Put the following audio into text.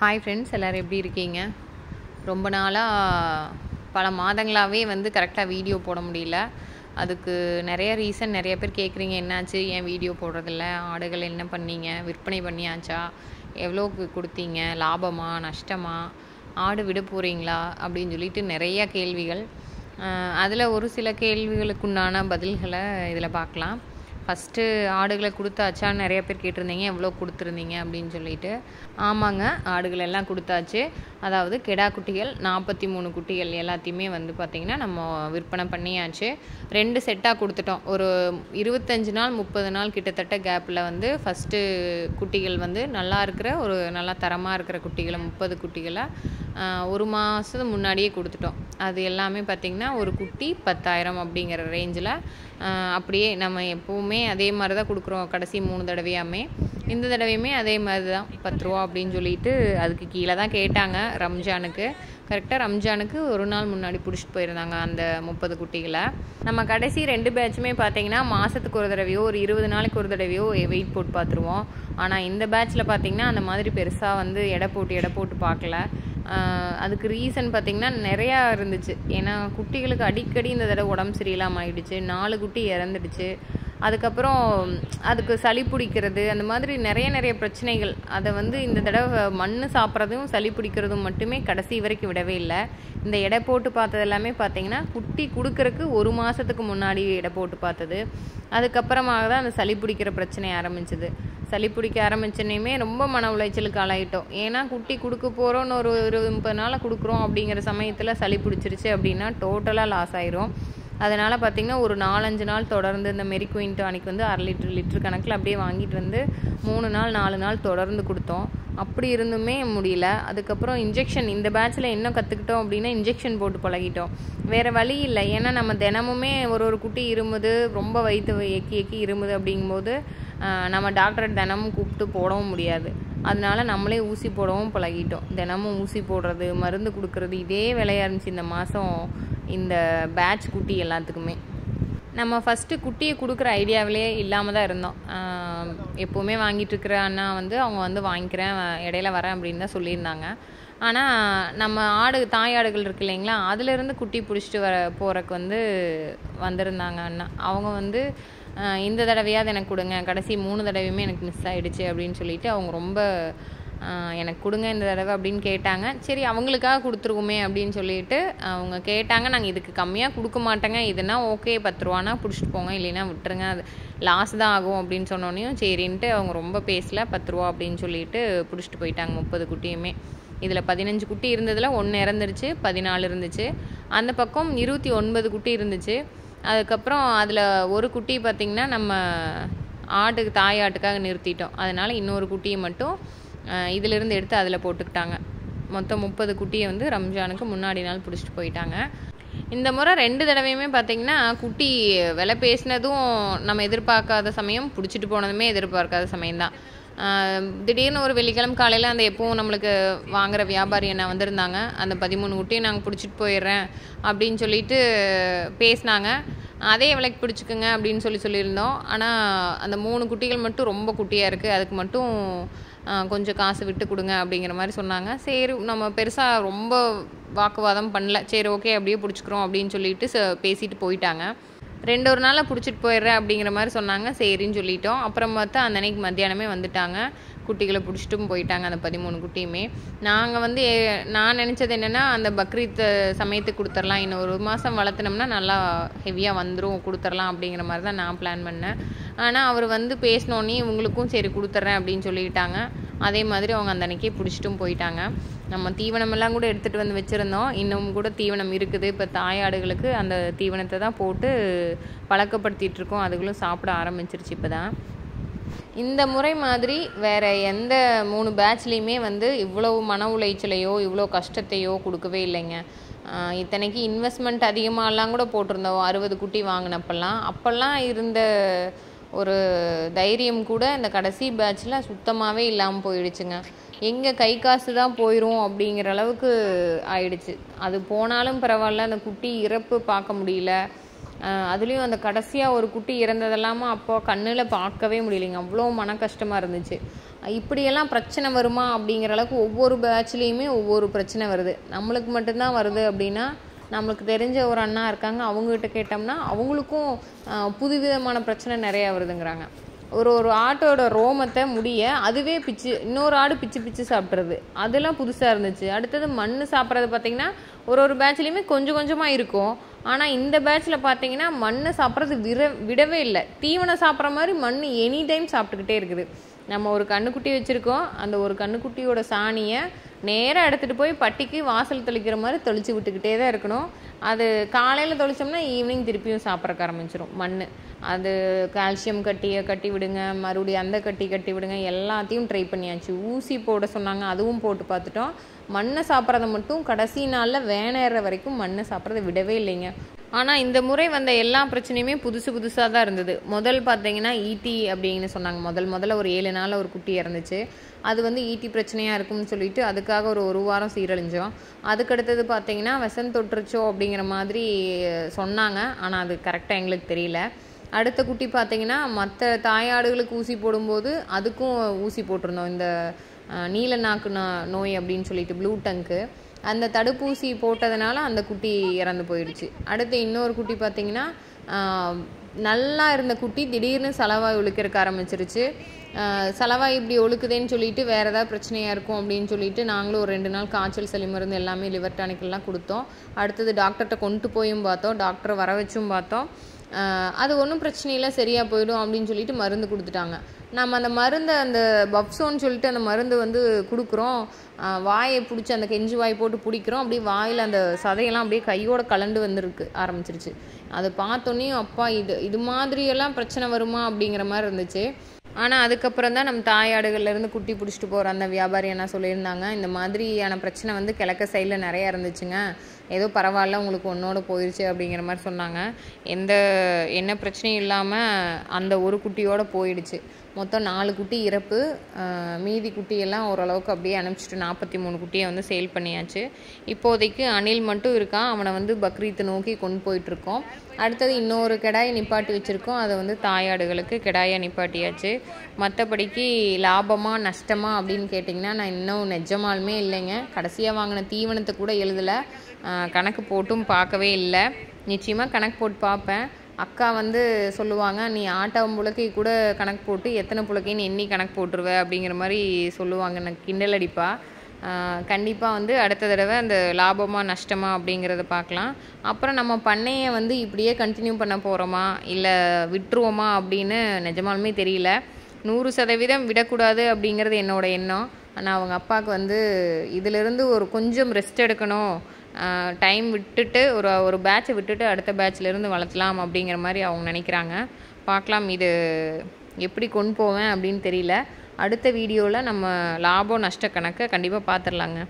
Hi friends, எல்லோரும் எப்படி இருக்கீங்க? ரொம்ப நாளாக பல மாதங்களாகவே கரெக்டாக வீடியோ போட முடியல. அதுக்கு நிறைய ரீசன். நிறைய பேர் கேட்குறீங்க, என்னாச்சு, ஏன் வீடியோ போடுறதில்ல, ஆடுகள் என்ன பண்ணீங்க, விற்பனை பண்ணியாச்சா, எவ்வளோக்கு கொடுத்தீங்க, லாபமா நஷ்டமா, ஆடு விட போகிறீங்களா அப்படின்னு சொல்லிட்டு நிறையா கேள்விகள். அதில் ஒரு சில கேள்விகளுக்குண்டான பதில்களை இதில் பார்க்கலாம். ஃபஸ்ட்டு ஆடுகளை கொடுத்தாச்சான்னு நிறைய பேர் கேட்டிருந்தீங்க, எவ்வளோ கொடுத்துருந்தீங்க அப்படின்னு சொல்லிட்டு. ஆமாங்க, ஆடுகள் எல்லாம் கொடுத்தாச்சு. அதாவது கெடா குட்டிகள் 43 குட்டிகள் எல்லாத்தையுமே பார்த்திங்கன்னா நம்ம விற்பனை பண்ணியாச்சு. 2 செட்டாக கொடுத்துட்டோம். ஒரு 25 நாள் 30 நாள் கிட்டத்தட்ட கேப்பில் ஃபஸ்ட்டு குட்டிகள் நல்லா இருக்கிற ஒரு நல்லா தரமாக இருக்கிற குட்டிகளை 30 குட்டிகளை 1 மாதம் முன்னாடியே கொடுத்துட்டோம். அது எல்லாமே பார்த்திங்கன்னா ஒரு குட்டி 10,000 அப்படிங்கிற ரேஞ்சில் அப்படியே நம்ம எப்போவுமே அதே மாதிரி தான் கொடுக்குறோம். கடைசி 3 தடவையாமே இந்த தடவையுமே அதே மாதிரி தான் 10 ரூபா அப்படின்னு சொல்லிட்டு அதுக்கு கீழே தான் கேட்டாங்க. ரம்ஜானுக்கு கரெக்டாக ரம்ஜானுக்கு ஒரு நாள் முன்னாடி பிடிச்சிட்டு போயிருந்தாங்க அந்த 30 குட்டிகளை. நம்ம கடைசி 2 பேட்சுமே பார்த்திங்கன்னா மாதத்துக்கு ஒரு தடவையோ ஒரு 20 நாளைக்கு ஒரு தடவையோ வெயிட் போட்டு பார்த்துருவோம். ஆனால் இந்த பேட்சில் பார்த்திங்கன்னா அந்த மாதிரி பெருசாக எடை போட்டு பார்க்கல. அதுக்கு ரீசன் பார்த்திங்கன்னா நிறையா இருந்துச்சு. ஏன்னா குட்டிகளுக்கு அடிக்கடி இந்த தடவை உடம்பு சரியில்லாமல் ஆகிடுச்சு. 4 குட்டி இறந்துடுச்சு. அதுக்கப்புறம் அதுக்கு சளி பிடிக்கிறது, அந்த மாதிரி நிறைய பிரச்சனைகள். அதை இந்த தடவை மண் சாப்பிட்றதும் சளி பிடிக்கிறதும் மட்டுமே கடைசி வரைக்கும் விடவே இல்லை. இந்த எடை போட்டு பார்த்தது எல்லாமே பார்த்திங்கன்னா குட்டி கொடுக்கறக்கு 1 மாதத்துக்கு முன்னாடி எடை போட்டு பார்த்தது. அதுக்கப்புறமாக தான் அந்த சளி பிடிக்கிற பிரச்சனை ஆரம்பிச்சிது. சளி பிடிக்க ஆரம்பிச்சனையுமே ரொம்ப மன உளைச்சலுக்கு ஆளாயிட்டோம். ஏன்னா குட்டி கொடுக்க போகிறோன்னு ஒரு 20-30 நாள் கொடுக்குறோம் அப்படிங்கிற சமயத்தில் சளி பிடிச்சிருச்சு அப்படின்னா டோட்டலாக லாஸ் ஆயிரும். அதனால் பார்த்திங்கன்னா ஒரு 4-5 நாள் தொடர்ந்து இந்த மெரிக்வின் டானிக் 1/2 லிட்டர் கணக்கில் அப்படியே வாங்கிட்டு 3 நாள் 4 நாள் தொடர்ந்து கொடுத்தோம். அப்படி இருந்துமே முடியல. அதுக்கப்புறம் இன்ஜெக்ஷன் இந்த பேட்சில் என்ன கற்றுக்கிட்டோம் அப்படின்னா இன்ஜெக்ஷன் போட்டு பழகிட்டோம். வேறு வழி இல்லை. ஏன்னா நம்ம தினமுமே ஒரு குட்டி இருமுது, ரொம்ப வயிற்று எக்கி இருமுது அப்படிங்கும்போது நம்ம டாக்டரை தினமும் கூப்பிட்டு போடவும் முடியாது. அதனால நம்மளே ஊசி போடவும் பழகிட்டோம். தினமும் ஊசி போடுறது, மருந்து கொடுக்கறது, இதே வேலையாக இருந்துச்சு இந்த மாதம் இந்த பேட்ச் குட்டி எல்லாத்துக்குமே. நம்ம ஃபஸ்ட்டு குட்டியை கொடுக்குற ஐடியாவிலே இல்லாமல் தான் இருந்தோம். எப்போவுமே வாங்கிட்டுருக்கிற அண்ணா அவங்க வாங்கிக்கிறேன், இடையில வரேன் அப்படின்னு தான் சொல்லியிருந்தாங்க. ஆனால் நம்ம தாய் ஆடுகள் இருக்கு இல்லைங்களா, அதிலேருந்து குட்டி பிடிச்சிட்டு போகிறக்கு வந்திருந்தாங்க அண்ணா. அவங்க இந்த தடவையாவது எனக்கு கொடுங்க, கடைசி 3 தடவையுமே எனக்கு மிஸ் ஆகிடுச்சு அப்படின்னு சொல்லிட்டு அவங்க ரொம்ப எனக்கு கொடுங்க இந்த தடவை அப்படின்னு கேட்டாங்க. சரி, அவங்களுக்காக கொடுத்துருவோமே அப்படின்னு சொல்லிட்டு அவங்க கேட்டாங்க. நாங்கள் இதுக்கு கம்மியாக கொடுக்க மாட்டேங்க, இதுனா ஓகே 10 ரூபானா பிடிச்சிட்டு போங்க, இல்லைன்னா விட்டுருங்க, அது லாஸ் தான் ஆகும் அப்படின்னு சொன்னோன்னையும் சரின்ட்டு அவங்க ரொம்ப பேசல. 10 ரூபா அப்படின்னு சொல்லிட்டு பிடிச்சிட்டு போயிட்டாங்க 30 குட்டியுமே. இதில் 15 குட்டி இருந்ததில் 1 இறந்துருச்சு, 14 இருந்துச்சு. அந்த பக்கம் 29 குட்டி இருந்துச்சு. அதுக்கப்புறம் அதில் ஒரு குட்டி பார்த்திங்கன்னா நம்ம தாய் ஆட்டுக்காக நிறுத்திட்டோம். அதனால் இன்னொரு குட்டியை மட்டும் இதிலிருந்து எடுத்து அதில் போட்டுக்கிட்டாங்க. மொத்தம் 30 குட்டியை ரம்ஜானுக்கு முன்னாடி நாள் பிடிச்சிட்டு போயிட்டாங்க. இந்த முறை 2 தடவையுமே பார்த்திங்கன்னா குட்டி விலை பேசினதும் நம்ம எதிர்பார்க்காத சமயம், பிடிச்சிட்டு போனதுமே எதிர்பார்க்காத சமயம்தான். திடீர்னு ஒரு வெள்ளிக்கிழமை காலையில் அந்த எப்பவும் நம்மளுக்கு வாங்குகிற வியாபாரி என்ன வந்திருந்தாங்க. அந்த 13 குட்டியை நாங்கள் பிடிச்சிட்டு போயிடுறேன் அப்படின்னு சொல்லிட்டு பேசினாங்க. அதே விலைக்கு பிடிச்சிக்குங்க அப்படின்னு சொல்லியிருந்தோம். ஆனால் அந்த 3 குட்டிகள் மட்டும் ரொம்ப குட்டியாக இருக்குது, அதுக்கு மட்டும் கொஞ்சம் காசு விட்டு கொடுங்க அப்படிங்கிற மாதிரி சொன்னாங்க. சரி, நம்ம பெருசாக ரொம்ப வாக்குவாதம் பண்ணல. சரி ஓகே அப்படியே பிடிச்சிக்கிறோம் அப்படின்னு சொல்லிட்டு பேசிட்டு போயிட்டாங்க. 2 நாளில் பிடிச்சிட்டு போயிடுறேன் அப்படிங்கிற மாதிரி சொன்னாங்க. சரின்னு சொல்லிட்டோம். அப்புறம் பார்த்தா அந்த அன்னைக்கு மத்தியானமே வந்துட்டாங்க. குட்டிகளை பிடிச்சிட்டும் போயிட்டாங்க அந்த 13 குட்டியுமே. நாங்கள் நான் நினச்சது என்னென்னா அந்த பக்ரீத் சமயத்துக்கு கொடுத்துர்லாம், இன்னும் 1 மாதம் வளர்த்துனோம்னா நல்லா ஹெவியாக வந்துடும், கொடுத்துர்லாம் அப்படிங்கிற மாதிரி தான் நான் பிளான் பண்ணேன். ஆனால் அவர் பேசினோன்னே இவங்களுக்கும் சரி கொடுத்துட்றேன் அப்படின்னு சொல்லிட்டாங்க. அதே மாதிரி அவங்க அந்த அன்னைக்கே பிடிச்சிட்டும் போயிட்டாங்க. நம்ம தீவனமெல்லாம் கூட எடுத்துகிட்டு வச்சுருந்தோம். இன்னும் கூட தீவனம் இருக்குது. இப்போ தாயாடுகளுக்கு அந்த தீவனத்தை தான் போட்டு பழக்கப்படுத்திகிட்ருக்கோம். அதுகளும் சாப்பிட ஆரம்பிச்சிருச்சு இப்போ தான். இந்த முறை மாதிரி வேறு எந்த 3 பேட்ச்லேயுமே இவ்வளவு மன உளைச்சலையோ இவ்வளோ கஷ்டத்தையோ கொடுக்கவே இல்லைங்க. இத்தனைக்கு இன்வெஸ்ட்மெண்ட் அதிகமாகலாம் கூட போட்டிருந்தோம். 60 குட்டி அப்போல்லாம் இருந்த ஒரு தைரியம் கூட இந்த கடைசி பேட்சில் சுத்தமாகவே இல்லாமல் போயிடுச்சுங்க. எங்கே கை காசு தான் போயிடும் அப்படிங்கிற அளவுக்கு ஆயிடுச்சு. அது போனாலும் பரவாயில்ல, அந்த குட்டி இறப்பு பார்க்க முடியல. அதுலேயும் அந்த கடைசியாக ஒரு குட்டி இறந்ததெல்லாமல் அப்போ கண்ணில் பார்க்கவே முடியலைங்க. அவ்வளோ மன கஷ்டமாக இருந்துச்சு. இப்படியெல்லாம் பிரச்சனை வருமா அப்படிங்கிற அளவுக்கு ஒவ்வொரு பேட்ச்லேயுமே ஒவ்வொரு பிரச்சனை வருது. நம்மளுக்கு மட்டும்தான் வருது அப்படின்னா, நம்மளுக்கு தெரிஞ்ச ஒரு அண்ணா இருக்காங்க, அவங்ககிட்ட கேட்டோம்னா அவங்களுக்கும் புதுவிதமான பிரச்சனை நிறையா வருதுங்கிறாங்க. ஒரு ஆட்டோட ரோமத்தை முடிய அதுவே இன்னொரு ஆடு பிச்சு சாப்பிட்றது, அதெல்லாம் புதுசாக இருந்துச்சு. அடுத்தது மண் சாப்பிட்றது பார்த்திங்கன்னா ஒரு பேட்ச்லேயுமே கொஞ்சம் கொஞ்சமாக இருக்கும். ஆனால் இந்த பேட்ச்சில் பார்த்தீங்கன்னா மண் சாப்பிட்றது விடவே இல்லை. தீவனம் சாப்பிட்ற மாதிரி மண் எனி டைம் சாப்பிட்டுக்கிட்டே இருக்குது. நம்ம ஒரு கண்ணுக்குட்டி வச்சுருக்கோம், அந்த ஒரு கண்ணுக்குட்டியோட சாணியை நேராக எடுத்துகிட்டு போய் பட்டிக்கு வாசல் தெளிக்கிற மாதிரி தெளித்து விட்டுக்கிட்டே தான் இருக்கணும். அது காலையில் தெளித்தோம்னா ஈவினிங் திருப்பியும் சாப்பிட்றக்க ஆரம்பிச்சிடும் மண். அது கால்சியம் கட்டி விடுங்க, மறுபடியும் அந்த கட்டி விடுங்க, எல்லாத்தையும் ட்ரை பண்ணியாச்சு. ஊசி போட சொன்னாங்க, அதுவும் போட்டு பார்த்துட்டோம். மண்ணை சாப்பிட்றத மட்டும் கடைசி நாளில் வேணேற வரைக்கும் மண்ணை சாப்பிட்றத விடவே இல்லைங்க. ஆனால் இந்த முறை வந்த எல்லா பிரச்சனையுமே புதுசாக தான் இருந்தது. முதல் பார்த்தீங்கன்னா ஈட்டி அப்படின்னு சொன்னாங்க. முதல்ல ஒரு 7 நாளில் ஒரு குட்டி இறந்துச்சு. அது ஈட்டி பிரச்சனையாக இருக்கும்னு சொல்லிட்டு அதுக்காக ஒரு வாரம் சீரழிஞ்சோம். அதுக்கடுத்தது பார்த்தீங்கன்னா விஷம் தொற்றுச்சோ அப்படிங்கிற மாதிரி சொன்னாங்க. ஆனால் அது கரெக்டாக எங்களுக்கு தெரியல. அடுத்த குட்டி பார்த்தீங்கன்னா மற்ற தாயாடுகளுக்கு ஊசி போடும்போது அதுக்கும் ஊசி போட்டிருந்தோம். இந்த நீல நாக்கு நோய் அப்படின்னு சொல்லிட்டு ப்ளூ டங்க்கு, அந்த தடுப்பூசி போட்டதுனால அந்த குட்டி இறந்து போயிடுச்சு. அடுத்து இன்னொரு குட்டி பார்த்திங்கன்னா நல்லா இருந்த குட்டி திடீர்னு சலவாய் ஒழுக்கிறக்க ஆரம்பிச்சிருச்சு. சலவாய் இப்படி ஒழுக்குதேன்னு சொல்லிட்டு வேறு ஏதாவது பிரச்சனையாக இருக்கும் அப்படின்னு சொல்லிட்டு நாங்களும் ஒரு 2 நாள் காய்ச்சல் சளி மருந்து எல்லாமே லிவர் டானிக்கெல்லாம் கொடுத்தோம். அடுத்தது டாக்டர்கிட்ட கொண்டு போயும் பார்த்தோம், டாக்டரை வர வச்சும் பார்த்தோம். அது ஒன்றும் பிரச்சனை இல்லை, சரியாக போயிடும் அப்படின்னு சொல்லிட்டு மருந்து கொடுத்துட்டாங்க. நம்ம அந்த மருந்தை அந்த பப்சோன்னு சொல்லிட்டு அந்த மருந்து கொடுக்குறோம். வாயை பிடிச்சி அந்த கெஞ்சி வாய் போட்டு பிடிக்கிறோம். அப்படியே வாயில் அந்த சதையெல்லாம் அப்படியே கையோட கலண்டு ஆரம்பிச்சிருச்சு. அதை பார்த்தோன்னே அப்பா இது மாதிரியெல்லாம் பிரச்சனை வருமா அப்படிங்கிற மாதிரி இருந்துச்சு. ஆனால் அதுக்கப்புறம் தான் நம்ம தாயாடுகள்லேருந்து குட்டி பிடிச்சிட்டு போகிற அந்த வியாபாரி என்ன சொல்லியிருந்தாங்க, இந்த மாதிரியான பிரச்சனை கிழக்க சைடில் நிறையா இருந்துச்சுங்க, ஏதோ பரவாயில்ல உங்களுக்கு ஒன்றோட போயிடுச்சு அப்படிங்கிற மாதிரி சொன்னாங்க. என்ன பிரச்சனையும் இல்லாமல் அந்த ஒரு குட்டியோடு போயிடுச்சு. மொத்தம் 4 குட்டி இறப்பு, மீதி குட்டியெல்லாம் ஓரளவுக்கு அப்படியே அனுப்பிச்சிட்டு 43 குட்டியை சேல் பண்ணியாச்சு. இப்போதைக்கு அணில் மட்டும் இருக்கான், அவனை பக்ரீத்தை நோக்கி கொண்டு போயிட்டுருக்கோம். அடுத்தது இன்னொரு கிடாயை நிப்பாட்டி வச்சுருக்கோம், அதை தாயாடுகளுக்கு கிடாயாக நிப்பாட்டியாச்சு. மற்றபடிக்கு லாபமாக நஷ்டமா அப்படின்னு கேட்டிங்கன்னா நான் இன்னும் நிஜமாலுமே இல்லைங்க. கடைசியாக வாங்கின தீவனத்தை கூட எழுதலை, கணக்கு போட்டும் பார்க்கவே இல்லை. நிச்சயமாக கணக்கு போட்டு பார்ப்பேன். அக்கா சொல்லுவாங்க, நீ ஆட்டாவும் புழக்கை கூட கணக்கு போட்டு எத்தனை புழக்கைன்னு எண்ணி கணக்கு போட்டுருவ அப்படிங்கிற மாதிரி சொல்லுவாங்க, எனக்கு கிண்டல் அடிப்பா. கண்டிப்பாக அடுத்த தடவை அந்த லாபமா நஷ்டமா அப்படிங்கிறத பார்க்கலாம். அப்புறம் நம்ம பண்ணையை இப்படியே கண்டினியூ பண்ண போகிறோமா இல்லை விட்டுருவோமா அப்படின்னு நிஜமாலுமே தெரியல. 100% விடக்கூடாது அப்படிங்கிறது என்னோட எண்ணம். ஆனால் அவங்க அப்பாவுக்கு இதிலிருந்து ஒரு கொஞ்சம் ரெஸ்ட் எடுக்கணும், டைம் விட்டுட்டு ஒரு பேட்சை விட்டுட்டு அடுத்த பேட்ச்லேருந்து வளர்த்தலாம் அப்படிங்கிற மாதிரி அவங்க நினைக்கிறாங்க. பார்க்கலாம், இது எப்படி கொண்டு போவேன் அப்படின்னு தெரியல. அடுத்த வீடியோவில் நம்ம லாபம் நஷ்ட கணக்கை கண்டிப்பாக பார்த்துடலாங்க.